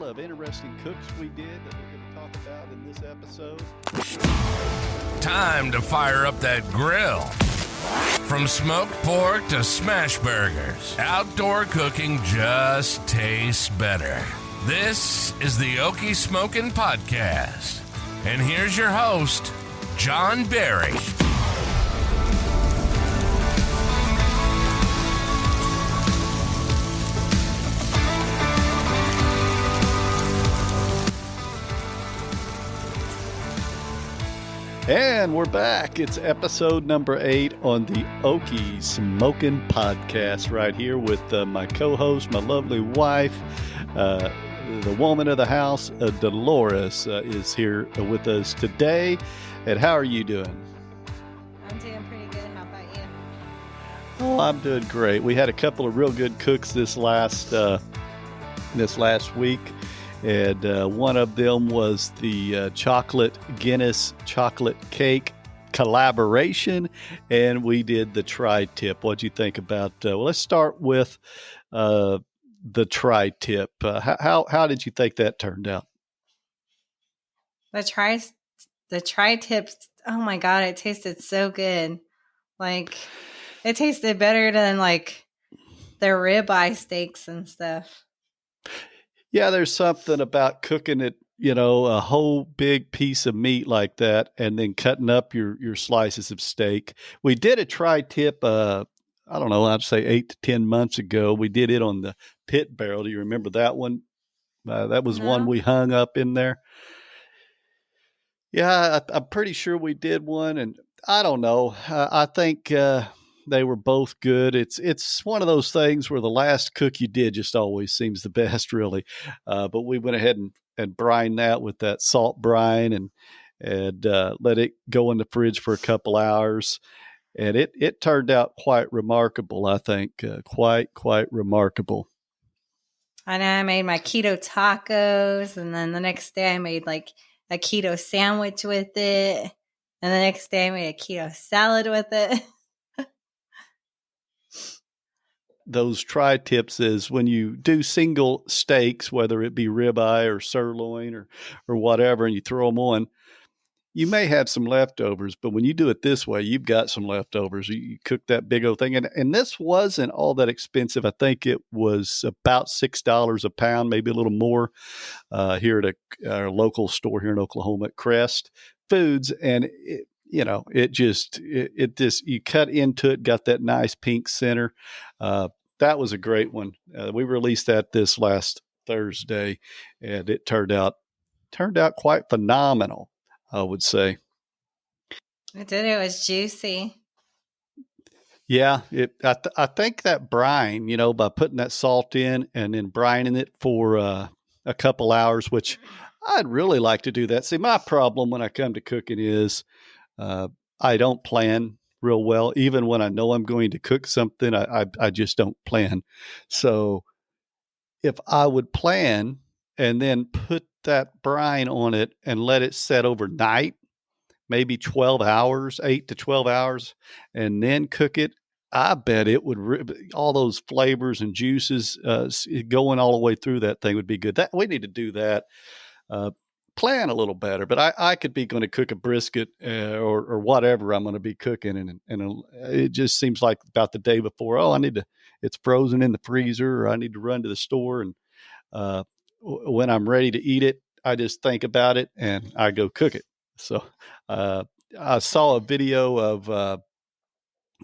of interesting cooks we did that we're going to talk about in this episode. Time to fire up that grill. From smoked pork to smash burgers, outdoor cooking just tastes better. This is the Okie Smokin podcast. And here's your host, John Berry. And we're back. It's episode number 8 on the Okie Smokin podcast right here with my co-host, my lovely wife, the woman of the house, Dolores, is here with us today. And how are you doing? I'm doing pretty good. How about you? Oh, I'm doing great. We had a couple of real good cooks this last week. And one of them was the Guinness chocolate cake collaboration, and we did the tri-tip. What'd you think about? Well, let's start with the tri-tip. How did you think that turned out? The tri-tips. Oh my God, it tasted so good. Like it tasted better than like the ribeye steaks and stuff. Yeah, there's something about cooking it, a whole big piece of meat like that and then cutting up your slices of steak. We did a tri-tip, I don't know, I'd say 8 to 10 months ago. We did it on the pit barrel. Do you remember that one? That was one we hung up in there. Yeah, I'm pretty sure we did one. And I don't know. I think they were both good. It's one of those things where the last cook you did just always seems the best, really. But we went ahead and brined that with that salt brine and let it go in the fridge for a couple hours. And it turned out quite remarkable, I think. Quite remarkable. I know I made my keto tacos, and then the next day I made like a keto sandwich with it. And the next day I made a keto salad with it. Those tri-tips is when you do single steaks, whether it be ribeye or sirloin or whatever, and you throw them on, you may have some leftovers, but when you do it this way, you've got some leftovers. You cook that big old thing. And this wasn't all that expensive. I think it was about $6 a pound, maybe a little more here at our local store here in Oklahoma at Crest Foods. And it just you cut into it, got that nice pink center. That was a great one. We released that this last Thursday, and it turned out quite phenomenal, I would say. It did. It was juicy. Yeah, I think that brine, by putting that salt in and then brining it for a couple hours, which I'd really like to do that. See, my problem when I come to cooking is I don't plan real well. Even when I know I'm going to cook something, I just don't plan. So if I would plan and then put that brine on it and let it set overnight, maybe 12 hours, 8 to 12 hours, and then cook it, I bet it would, all those flavors and juices going all the way through that thing would be good. We need to do that. Plan a little better, but I could be going to cook a brisket or whatever I'm going to be cooking. And it just seems like about the day before, it's frozen in the freezer, or I need to run to the store. And when I'm ready to eat it, I just think about it and I go cook it. So I saw a video of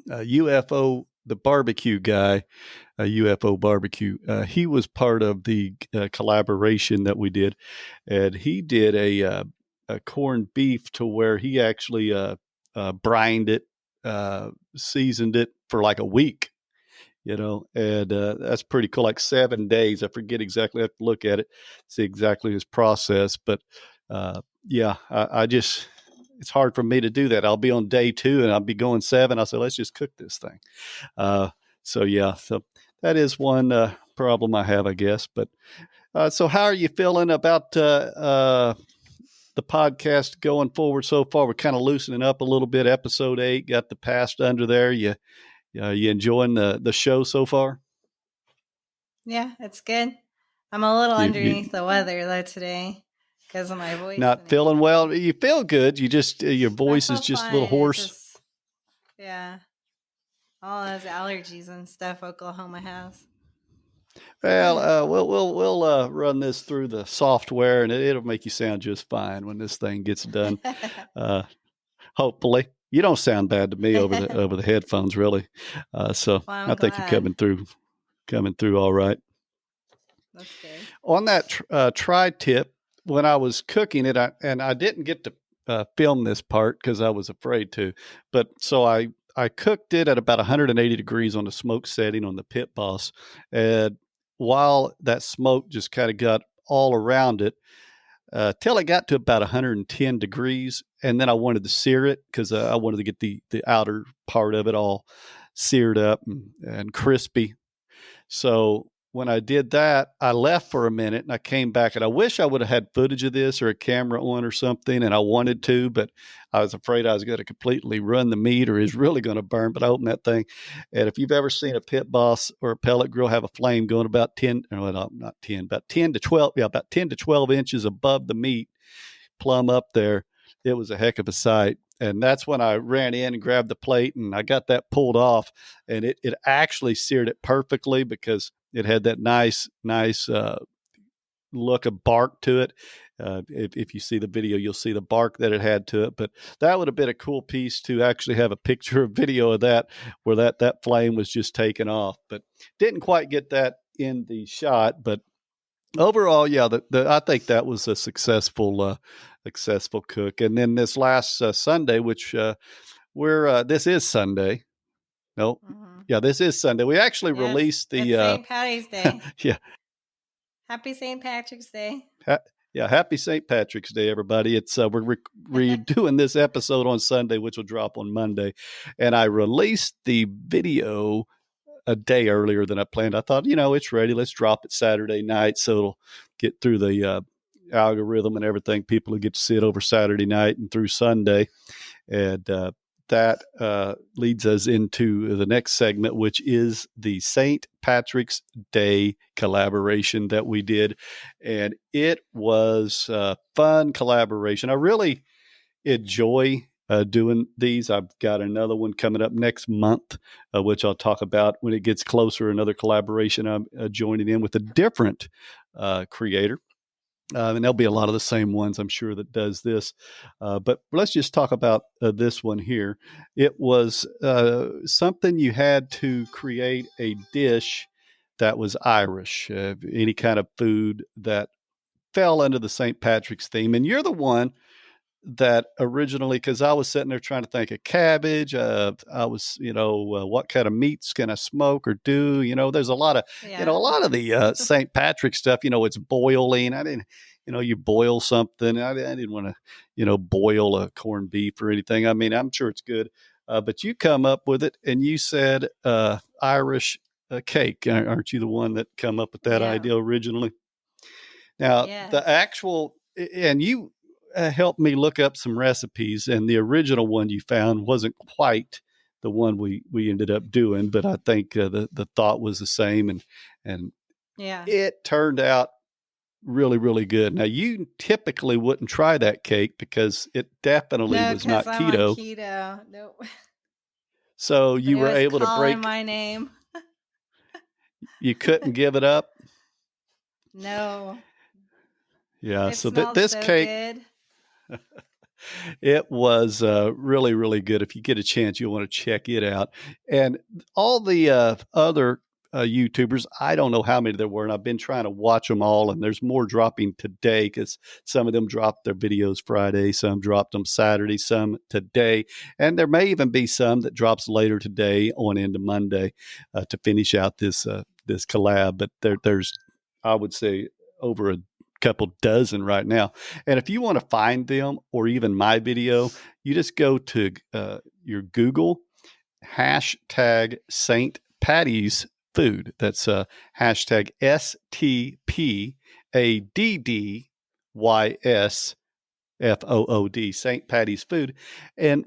UFO, the barbecue guy, UFO barbecue. He was part of the collaboration that we did, and he did a corned beef to where he actually brined it, seasoned it for like a week, and that's pretty cool. Like 7 days. I forget exactly. I have to look at it, see exactly his process. But I just, it's hard for me to do that. I'll be on day 2 and I'll be going 7. I'll say, let's just cook this thing. So that is one problem I have, I guess. But so how are you feeling about the podcast going forward so far? We're kind of loosening up a little bit. Episode 8, got the past under there. You enjoying the show so far? Yeah, it's good. I'm a little You underneath the weather though today because of my voice. not feeling well. You feel good. You just your I voice is feel just a fine. little hoarse. It's just, yeah, all those allergies and stuff Oklahoma has. Well, we'll run this through the software, and it'll make you sound just fine when this thing gets done. Hopefully, you don't sound bad to me over the headphones, really. So Well, I think you're coming through all right. That's good. On that tri-tip, when I was cooking it, I didn't get to film this part because I was afraid to, but so I cooked it at about 180 degrees on the smoke setting on the Pit Boss, and while that smoke just kind of got all around it, till it got to about 110 degrees, and then I wanted to sear it because I wanted to get the outer part of it all seared up and crispy. So when I did that, I left for a minute and I came back, and I wish I would have had footage of this or a camera on or something, and I wanted to, but I was afraid I was going to completely run the meat or is really going to burn. But I opened that thing, and if you've ever seen a Pit Boss or a pellet grill have a flame going about 10, well, not 10, about 10 to 12, about 10 to 12 inches above the meat, plumb up there, it was a heck of a sight. And that's when I ran in and grabbed the plate, and I got that pulled off, and it actually seared it perfectly because it had that nice look of bark to it. If you see the video, you'll see the bark that it had to it. But that would have been a cool piece to actually have a picture or video of that, where that flame was just taken off. But didn't quite get that in the shot. But overall, yeah, I think that was a successful cook. And then this last Sunday, which this is Sunday. No, yeah, this is Sunday. We actually released the St. Patty's Day. Yeah. Happy St. Patrick's Day. Happy St. Patrick's Day, everybody. It's we're doing this episode on Sunday, which will drop on Monday, and I released the video a day earlier than I planned. I thought, it's ready. Let's drop it Saturday night so it'll get through the algorithm and everything. People will get to see it over Saturday night and through Sunday, and that leads us into the next segment, which is the St. Patrick's Day collaboration that we did. And it was a fun collaboration. I really enjoy doing these. I've got another one coming up next month, which I'll talk about when it gets closer. Another collaboration I'm joining in with a different creator. And there'll be a lot of the same ones, I'm sure, that does this. But let's just talk about this one here. It was something you had to create a dish that was Irish, any kind of food that fell under the St. Patrick's theme. And you're the one that originally, because I was sitting there trying to think of cabbage. I was, what kind of meats can I smoke or do? There's a lot of, a lot of the St. Patrick stuff, it's boiling. I didn't, you boil something. I didn't want to, boil a corned beef or anything. I mean, I'm sure it's good. But you come up with it and you said Irish cake. Aren't you the one that come up with that idea originally? Now, the actual, and you helped me look up some recipes, and the original one you found wasn't quite the one we ended up doing, but I think the thought was the same, and it turned out really, really good. Now, you typically wouldn't try that cake because it definitely was not keto. Keto, nope. So you were able to break my name. You couldn't give it up. No. Yeah. It so this so cake. Good. It was really, really good. If you get a chance, you'll want to check it out. And all the other YouTubers, I don't know how many there were, and I've been trying to watch them all, and there's more dropping today because some of them dropped their videos Friday, some dropped them Saturday, some today, and there may even be some that drops later today on into Monday to finish out this collab. But there's, I would say, over a couple dozen right now. And if you want to find them or even my video, you just go to your Google hashtag St. Patty's Food. That's hashtag STPADDYSFOOD, St. Patty's Food. And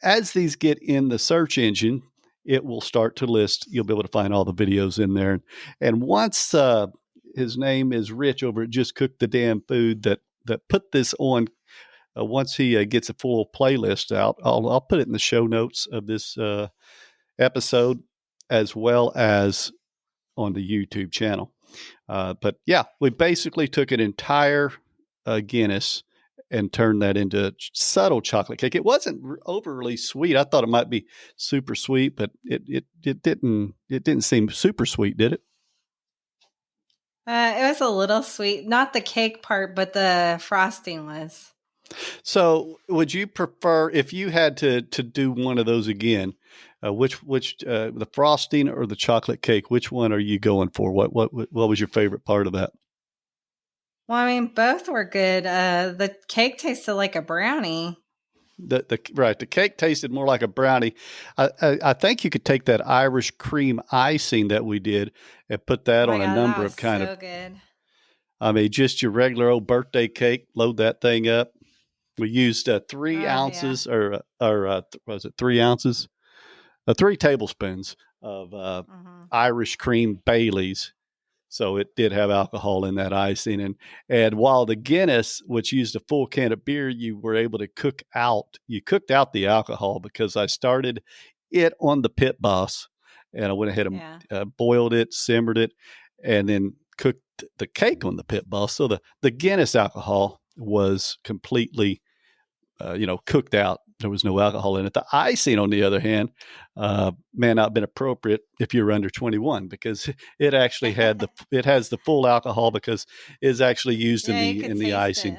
as these get in the search engine, it will start to list. You'll be able to find all the videos in there. And once his name is Rich over at Just Cook the Damn Food that put this on. Once he gets a full playlist out, I'll put it in the show notes of this episode, as well as on the YouTube channel. But yeah, we basically took an entire Guinness and turned that into subtle chocolate cake. It wasn't overly sweet. I thought it might be super sweet, but it didn't seem super sweet, did it? It was a little sweet, not the cake part, but the frosting was. So, would you prefer, if you had to do one of those again, which the frosting or the chocolate cake? Which one are you going for? What was your favorite part of that? Well, I mean, both were good. The cake tasted like a brownie. The cake tasted more like a brownie. I think you could take that Irish cream icing that we did and put that on a number of kind of. Good. I mean, just your regular old birthday cake. Load that thing up. We used 3 ounces, or was it 3 ounces? 3 tablespoons of Irish cream Baileys. So it did have alcohol in that icing. And while the Guinness, which used a full can of beer, you were able to cooked out the alcohol, because I started it on the Pit Boss, and I went ahead and boiled it, simmered it, and then cooked the cake on the Pit Boss. So the Guinness alcohol was completely, cooked out. There was no alcohol in it. The icing, on the other hand, may not have been appropriate if you're under 21, because it actually it has the full alcohol, because it's actually used in the icing.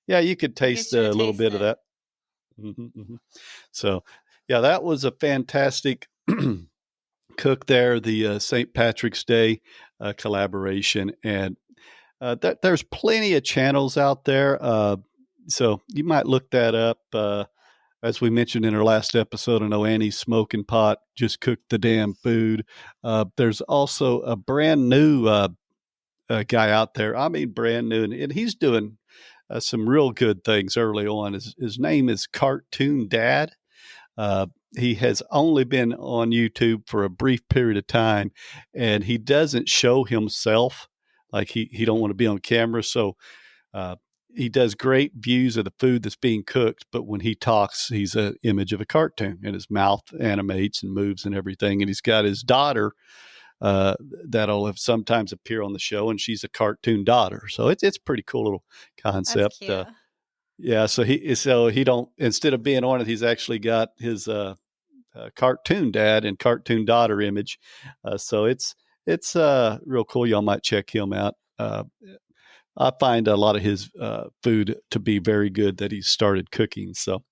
Yeah, you could taste a little bit of that. Mm-hmm, mm-hmm. So, yeah, that was a fantastic cook there. The St. Patrick's Day collaboration, and there's plenty of channels out there. So you might look that up. As we mentioned in our last episode, I know Annie's Smoking Pot, Just Cook the Damn Food. There's also a brand new guy out there. I mean, brand new, and he's doing some real good things early on. His name is Cartoon Dad. He has only been on YouTube for a brief period of time, and he doesn't show himself. Like he don't want to be on camera. So he does great views of the food that's being cooked, but when he talks, he's an image of a cartoon, and his mouth animates and moves and everything. And he's got his daughter that'll sometimes appear on the show, and she's a cartoon daughter. So it's pretty cool little concept. That's cute. Yeah. So he don't, instead of being on it, he's actually got his cartoon dad and cartoon daughter image. So it's real cool. Y'all might check him out. I find a lot of his food to be very good that he's started cooking. So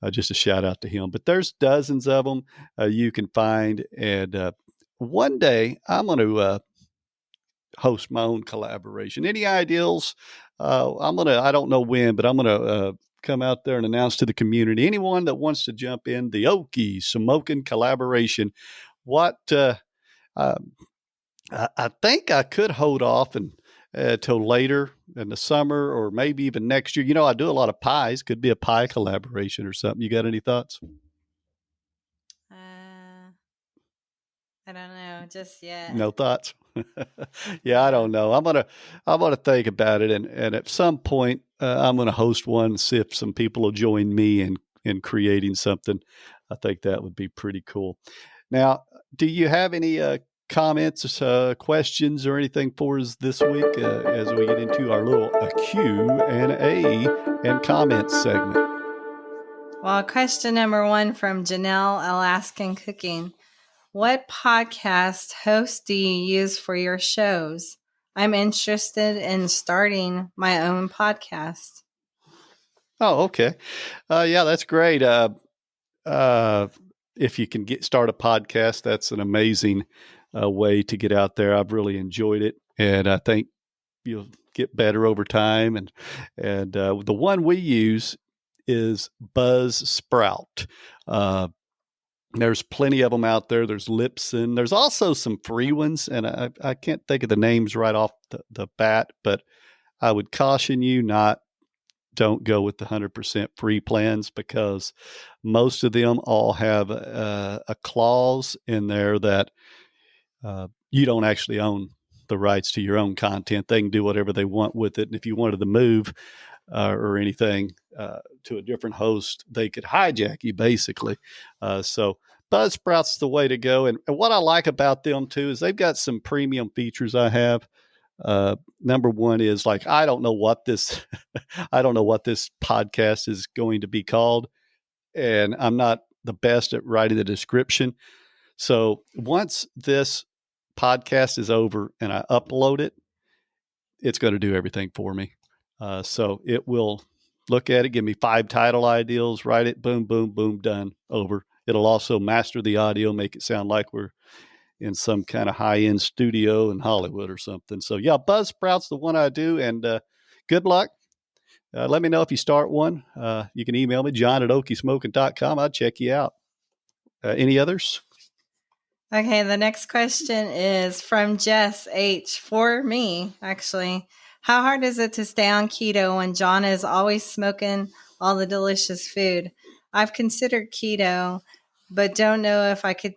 just a shout out to him. But there's dozens of them you can find. And one day I'm going to host my own collaboration. Any ideals? I don't know when, but I'm going to come out there and announce to the community, anyone that wants to jump in the Okie Smokin collaboration. What I think I could hold off till later in the summer, or maybe even next year. I do a lot of pies. Could be a pie collaboration or something. You got any thoughts? I don't know just yet. No thoughts? Yeah, I don't know. I'm gonna think about it, and at some point I'm gonna host one and see if some people will join me in creating something. I think that would be pretty cool. Now, do you have any comments, questions, or anything for us this week as we get into our little Q&A and comments segment? Well, question number 1 from Janelle Alaskan Cooking. What podcast host do you use for your shows? I'm interested in starting my own podcast. Oh, okay. Yeah, that's great. If you can start a podcast, that's an amazing way to get out there. I've really enjoyed it, and I think you'll get better over time. And the one we use is Buzzsprout. There's plenty of them out there. There's Lipson. There's also some free ones, and I can't think of the names right off the bat, but I would caution you don't go with the 100% free plans, because most of them all have a clause in there that you don't actually own the rights to your own content. They can do whatever they want with it. And if you wanted to move or anything to a different host, they could hijack you basically. So Buzzsprout's the way to go. And what I like about them too is they've got some premium features I have. Number one is like, I don't know what this podcast is going to be called. And I'm not the best at writing the description. So once this podcast is over and I upload it, it's going to do everything for me. So it will look at it, give me 5 title ideas, write it, boom, boom, boom, done, over. It'll also master the audio, make it sound like we're in some kind of high-end studio in Hollywood or something. So yeah, Buzzsprout's the one I do, and good luck. Let me know if you start one. You can email me, john@okiesmokin.com. I'll check you out. Any others? Okay, the next question is from Jess H. For me, actually. How hard is it to stay on keto when John is always smoking all the delicious food? I've considered keto, but don't know if I could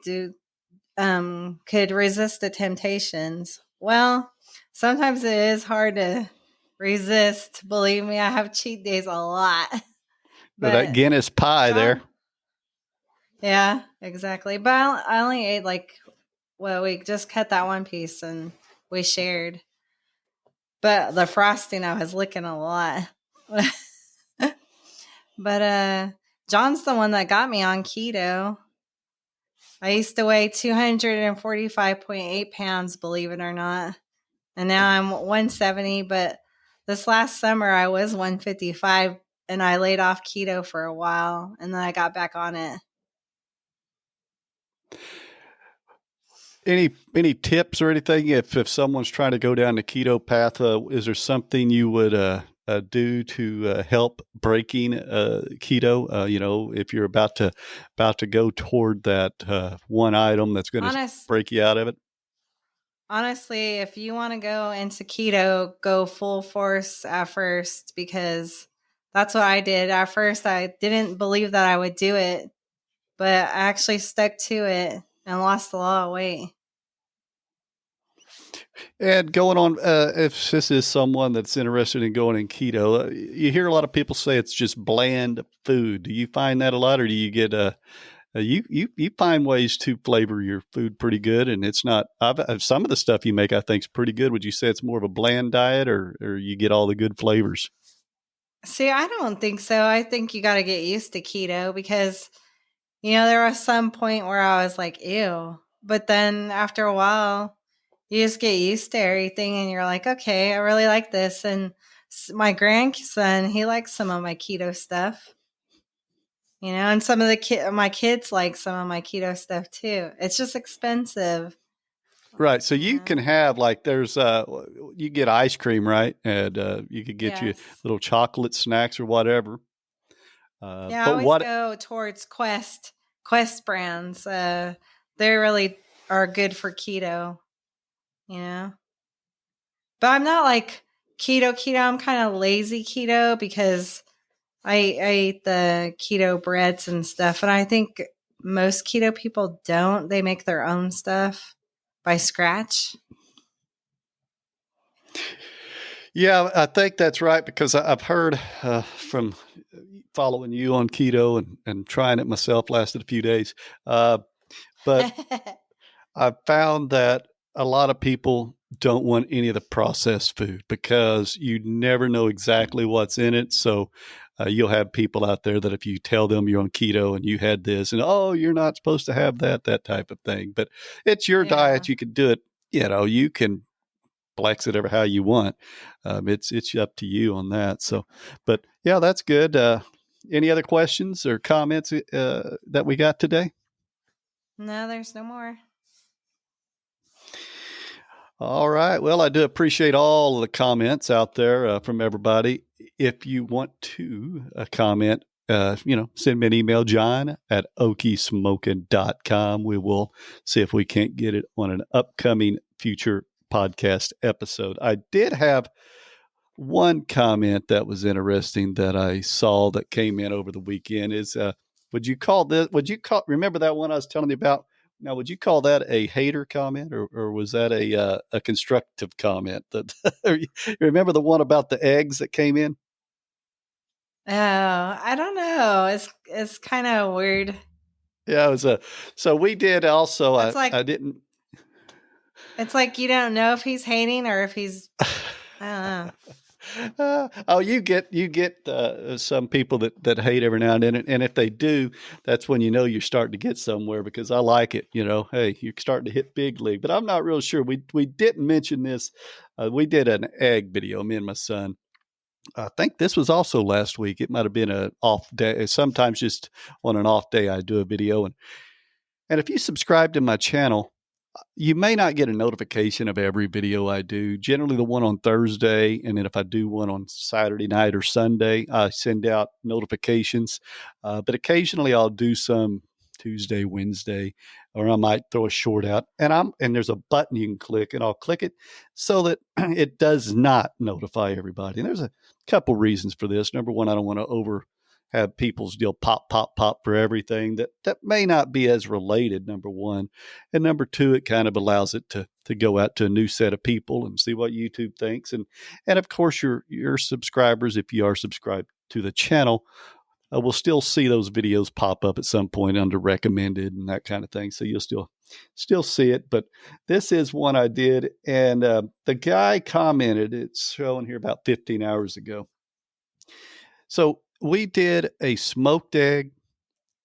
resist the temptations. Well, sometimes it is hard to resist. Believe me, I have cheat days a lot. But that Guinness pie there. Yeah, exactly. But I only ate we just cut that one piece and we shared. But the frosting, I was licking a lot. But John's the one that got me on keto. I used to weigh 245.8 pounds, believe it or not. And now I'm 170, but this last summer I was 155 and I laid off keto for a while and then I got back on it. Any tips or anything if someone's trying to go down the keto path? Is there something you would do to help breaking keto? If you're about to go toward that one item that's going to break you out of it. Honestly, if you want to go into keto, go full force at first, because that's what I did. At first, I didn't believe that I would do it, but I actually stuck to it and lost a lot of weight. And going on, if this is someone that's interested in going in keto, you hear a lot of people say it's just bland food. Do you find that a lot, or do you get you find ways to flavor your food pretty good? And it's not some of the stuff you make, I think, is pretty good. Would you say it's more of a bland diet, or you get all the good flavors? See, I don't think so. I think you got to get used to keto because, there was some point where I was like, ew. But then after a while, you just get used to everything and you're like, okay, I really like this. And my grandson, he likes some of my keto stuff, and some of my kids like some of my keto stuff too. It's just expensive. Right. So you can have there's you get ice cream, right? And you could get you little chocolate snacks or whatever. I always go towards Quest brands. They really are good for keto. But I'm not like keto. I'm kind of lazy keto because I eat the keto breads and stuff. And I think most keto people don't. They make their own stuff by scratch. Yeah, I think that's right, because I've heard from following you on keto and trying it myself, lasted a few days. But I found that a lot of people don't want any of the processed food because you never know exactly what's in it. So you'll have people out there that if you tell them you're on keto and you had this and, you're not supposed to have that type of thing. But it's your diet. You can do it. You can flex it ever how you want. It's up to you on that. So, but yeah, that's good. Any other questions or comments that we got today? No, there's no more. All right. Well, I do appreciate all the comments out there from everybody. If you want to comment, send me an email, john@okiesmokin.com. We will see if we can't get it on an upcoming future podcast episode. I did have one comment that was interesting that I saw that came in over the weekend is, remember that one I was telling you about Now, would you call that a hater comment, or was that a constructive comment? That you remember the one about the eggs that came in? Oh, I don't know. It's kind of weird. Yeah, it was a. So we did also. It's like I didn't. it's like you don't know if he's hating or if he's I don't know. Oh, you get some people that hate every now and then, and if they do, that's when you know you're starting to get somewhere. Because I like it, Hey, you're starting to hit big league. But I'm not real sure. We didn't mention this. We did an egg video, me and my son. I think this was also last week. It might have been an off day. Sometimes just on an off day, I do a video, and if you subscribe to my channel, you may not get a notification of every video I do. Generally, the one on Thursday, and then if I do one on Saturday night or Sunday, I send out notifications. But occasionally, I'll do some Tuesday, Wednesday, or I might throw a short out. And there's a button you can click, and I'll click it so that it does not notify everybody. And there's a couple reasons for this. Number one, I don't want to have people's deal pop, pop, pop for everything that may not be as related, number one. And number two, it kind of allows it to go out to a new set of people and see what YouTube thinks. And of course, your subscribers, if you are subscribed to the channel, will still see those videos pop up at some point under recommended and that kind of thing. So you'll still see it. But this is one I did. And the guy commented, it's showing here about 15 hours ago. So we did a smoked egg,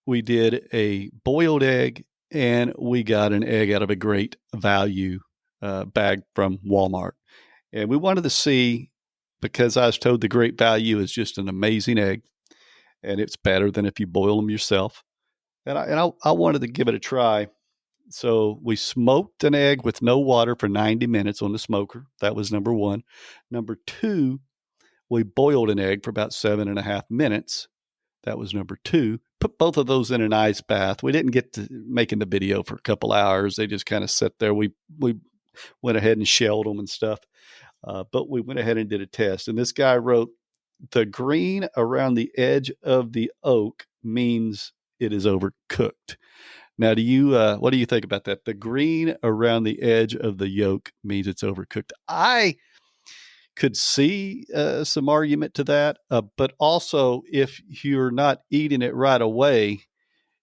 we did a boiled egg, and we got an egg out of a great value bag from Walmart. And we wanted to see, because I was told the great value is just an amazing egg, and it's better than if you boil them yourself. And I wanted to give it a try. So we smoked an egg with no water for 90 minutes on the smoker. That was number one. Number two, we boiled an egg for about 7.5 minutes. That was number two. Put both of those in an ice bath. We didn't get to making the video for a couple hours. They just kind of sat there. We went ahead and shelled them and stuff. But we went ahead and did a test. And this guy wrote, the green around the edge of the oak means it is overcooked. Now, what do you think about that? The green around the edge of the yolk means it's overcooked. I could see some argument to that, but also if you're not eating it right away,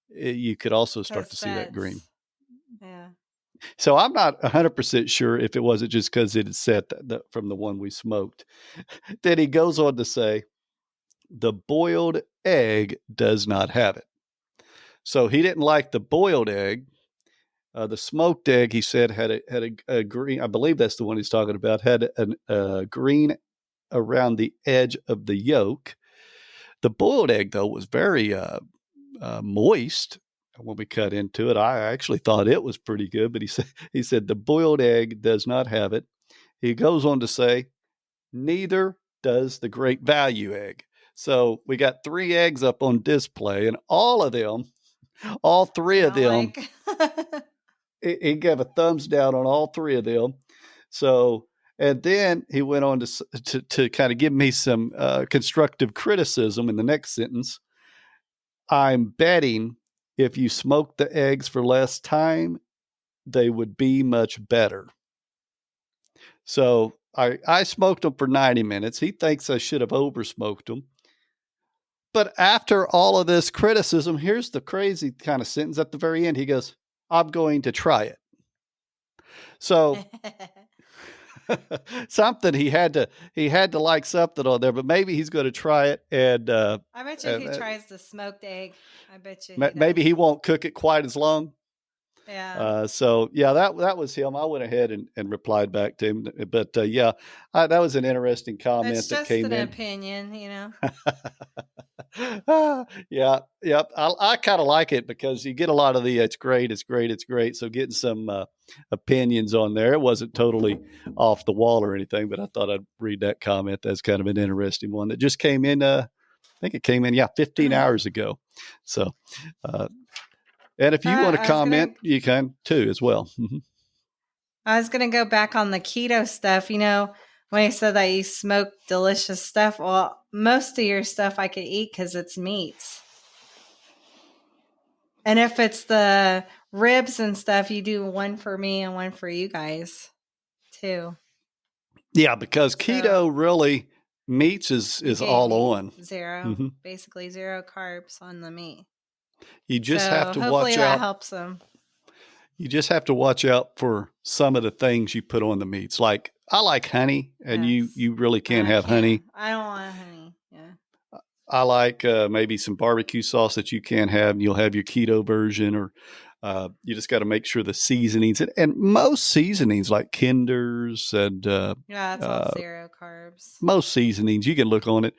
you could also start to see that green. Yeah. So I'm not 100% sure if it wasn't just because it had set from the one we smoked. Then he goes on to say, the boiled egg does not have it. So he didn't like the boiled egg. The smoked egg, he said, had a green, I believe that's the one he's talking about, had a green around the edge of the yolk. The boiled egg, though, was very moist. When we cut into it, I actually thought it was pretty good, but he said the boiled egg does not have it. He goes on to say, neither does the great value egg. So we got 3 eggs up on display, and all three of them, he gave a thumbs down on all 3 of them. So, and then he went on to kind of give me some constructive criticism in the next sentence. I'm betting if you smoked the eggs for less time, they would be much better. So I smoked them for 90 minutes. He thinks I should have over smoked them. But after all of this criticism, here's the crazy kind of sentence at the very end. He goes, I'm going to try it. So something he had to like something on there, but maybe he's going to try it. And I bet you he tries the smoked egg. I bet you maybe he won't cook it quite as long. Yeah. So yeah, that was him. I went ahead and replied back to him, but that was an interesting comment it's that came in. It's just an opinion, Yeah. I kind of like it because you get a lot of the it's great. So getting some opinions on there. It wasn't totally off the wall or anything, but I thought I'd read that comment. That's kind of an interesting one that just came in. I think it came in 15 hours ago. So. And if you want to comment, you can too as well. I was going to go back on the keto stuff. When you said that you smoke delicious stuff, well, most of your stuff I could eat because it's meats. And if it's the ribs and stuff, you do one for me and one for you guys too. Yeah, because keto really meats is You gave all me on. 0, Mm-hmm. basically 0 carbs on the meat. You just So have to hopefully watch that out. helps them. You just have to watch out for some of the things you put on the meats. Like I like honey, and Yes. you really can't I have honey. I don't want honey. Yeah. I like maybe some barbecue sauce that you can't have, and you'll have your keto version, or you just got to make sure the seasonings and most seasonings like Kinder's and Yeah, it's all 0 carbs. most seasonings you can look on it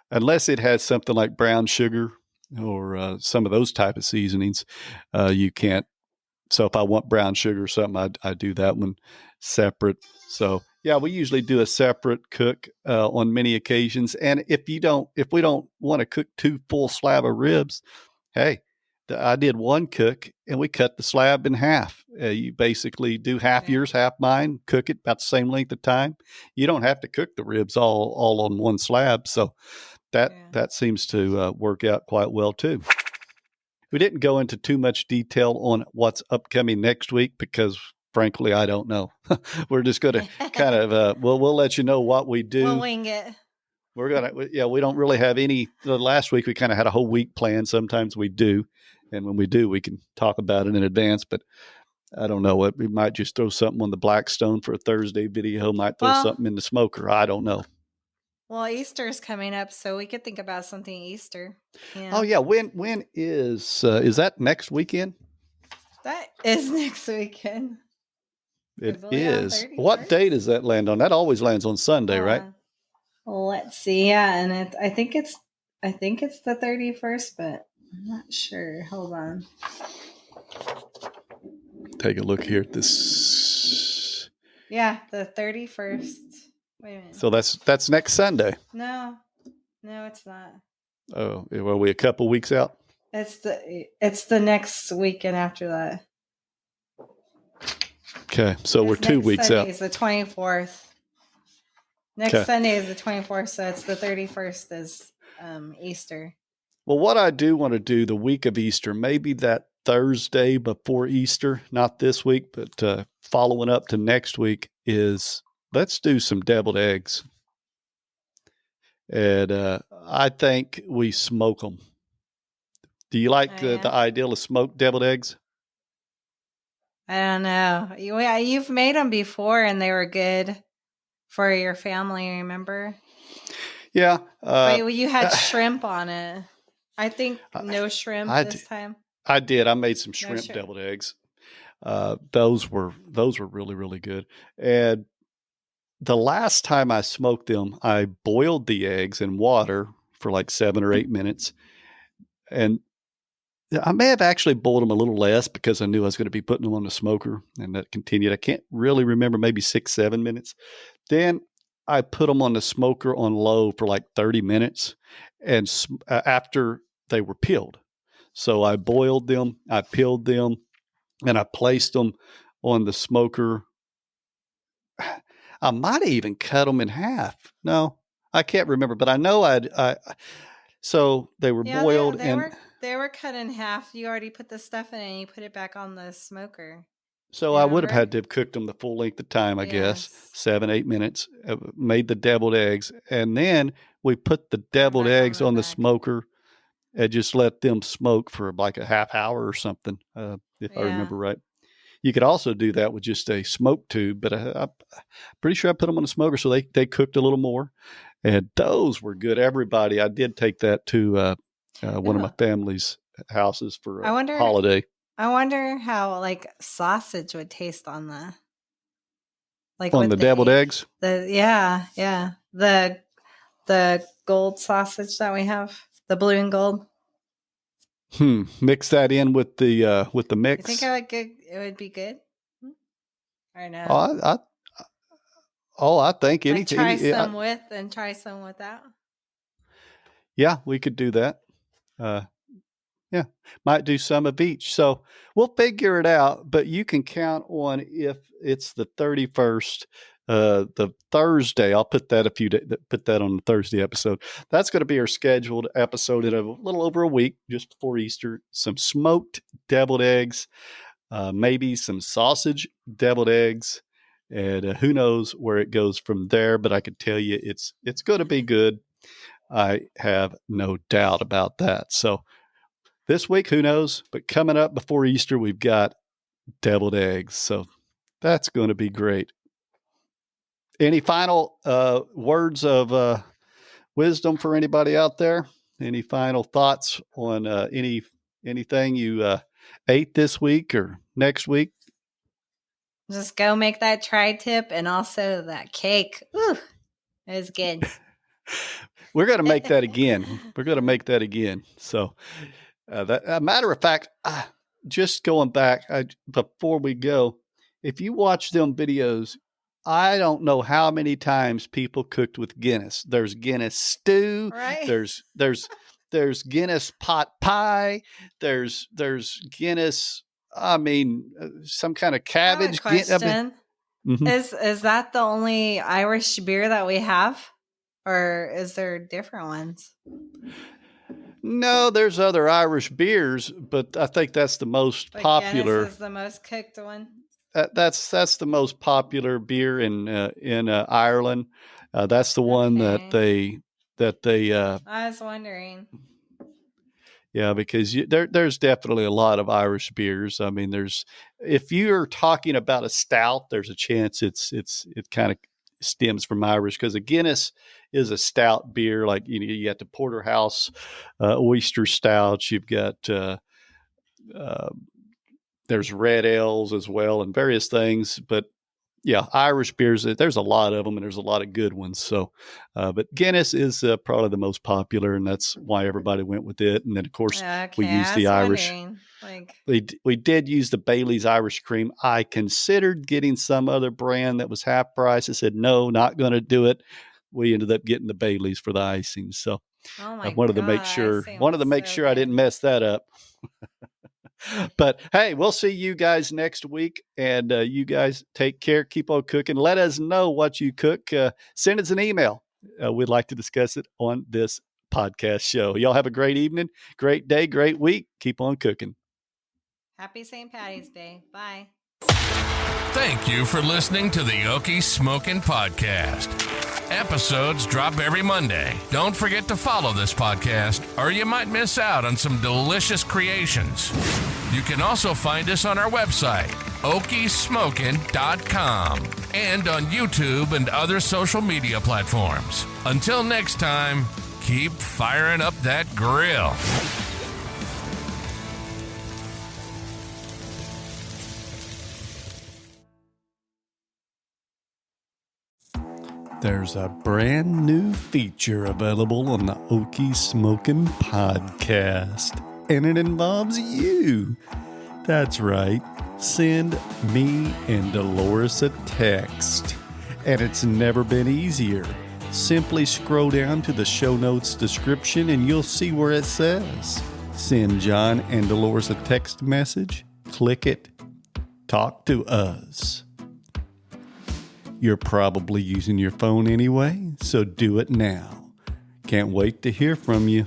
unless it has something like brown sugar or some of those type of seasonings. You can't. So if I want brown sugar or something, I do that one separate. So yeah, we usually do a separate cook on many occasions. And if we don't want to cook 2 full slab of ribs, hey, I did one cook and we cut the slab in half. You basically do half yours, half mine, cook it about the same length of time. You don't have to cook the ribs all on one slab. So that seems to work out quite well too. We didn't go into too much detail on what's upcoming next week because, frankly, I don't know. We're just going to kind of, we'll let you know what we do. We'll wing it. We're going to, we don't really have any. Last week, we kind of had a whole week planned. Sometimes we do. And when we do, we can talk about it in advance. But I don't know. We might just throw something on the Blackstone for a Thursday video. Might throw something in the smoker. I don't know. Well, Easter's coming up, so we could think about something Easter. Yeah. Oh yeah, when is that next weekend? That is next weekend. It is. What day does that land on? That always lands on Sunday, right? Let's see. Yeah, and I think it's the 31st, but I'm not sure. Hold on. Take a look here at this. Yeah, the 31st. Wait a minute. So that's next Sunday. No, it's not. Oh, are we a couple weeks out? It's the next weekend after that. Okay, so we're 2 weeks Sunday out. Is the 24th. Next Sunday is the 24th, so it's the 31st is Easter. Well, what I do want to do the week of Easter, maybe that Thursday before Easter, not this week, but following up to next week, is let's do some deviled eggs. And I think we smoke them. Do you like the ideal of smoked deviled eggs? I don't know. You've made them before and they were good for your family, remember? Yeah. But you had shrimp on it. I think no shrimp this time. I did. I made some shrimp deviled eggs. Those were really, really good. And the last time I smoked them, I boiled the eggs in water for like 7 or 8 minutes. And I may have actually boiled them a little less because I knew I was going to be putting them on the smoker, and that continued. I can't really remember, maybe 6, 7 minutes. Then I put them on the smoker on low for like 30 minutes and after they were peeled. So I boiled them, I peeled them, and I placed them on the smoker. I might have even cut them in half. No, I can't remember, but I know so they were boiled they were cut in half. You already put the stuff in and you put it back on the smoker. So I would have had to have cooked them the full length of time, I guess, 7, 8 minutes, made the deviled eggs. And then we put the deviled eggs on the smoker and just let them smoke for like a half hour or something, if I remember right. You could also do that with just a smoke tube, but I'm pretty sure I put them on the smoker so they cooked a little more. And those were good. Everybody, I did take that to one of my family's houses for a holiday. I wonder how like sausage would taste on the on the deviled eggs. The gold sausage that we have, the blue and gold. Mix that in with the mix. You think it would be good? I know. I think anything. Try some with and try some without. Yeah, we could do that. Yeah, might do some of each. So we'll figure it out, but you can count on if it's the 31st, the Thursday. I'll put that put that on the Thursday episode. That's going to be our scheduled episode in a little over a week, just before Easter. Some smoked deviled eggs. maybe some sausage, deviled eggs, and who knows where it goes from there. But I can tell you it's going to be good. I have no doubt about that. So this week, who knows? But coming up before Easter, we've got deviled eggs. So that's going to be great. Any final words of wisdom for anybody out there? Any final thoughts on anything you ate this week or next week? Just go make that tri-tip and also that cake. Ooh, it was good. We're going to make that again. We're going to make that again. So, a matter of fact, just going back before we go, if you watch them videos, I don't know how many times people cooked with Guinness. There's Guinness stew. Right. There's Guinness pot pie. There's Guinness. I mean, some kind of cabbage. Question. Is that the only Irish beer that we have? Or is there different ones? No, there's other Irish beers, but I think that's the most popular. Guinness is the most cooked one. That's the most popular beer in Ireland. That's the one that they. I was wondering. Yeah, because there's definitely a lot of Irish beers. I mean, if you're talking about a stout, there's a chance it kind of stems from Irish, because a Guinness is a stout beer. Like you got the porterhouse oyster stouts. You've got there's red ales as well and various things. But yeah, Irish beers, there's a lot of them and there's a lot of good ones. So, but Guinness is probably the most popular, and that's why everybody went with it. And then, of course, we used the Irish. We did use the Bailey's Irish cream. I considered getting some other brand that was half price. I said, no, not going to do it. We ended up getting the Bailey's for the icing. So I wanted to make sure I didn't mess that up. But hey, we'll see you guys next week, and you guys take care. Keep on cooking. Let us know what you cook. Send us an email. We'd like to discuss it on this podcast show. Y'all have a great evening, great day, great week. Keep on cooking. Happy St. Patty's Day. Bye. Thank you for listening to the Okie Smokin' Podcast. Episodes drop every Monday. Don't forget to follow this podcast, or you might miss out on some delicious creations. You can also find us on our website, okiesmokin.com, and on YouTube and other social media platforms. Until next time, keep firing up that grill. There's a brand new feature available on the Okie Smokin' Podcast, and it involves you. That's right. Send me and Dolores a text, and it's never been easier. Simply scroll down to the show notes description, and you'll see where it says, send John and Dolores a text message. Click it. Talk to us. You're probably using your phone anyway, so do it now. Can't wait to hear from you.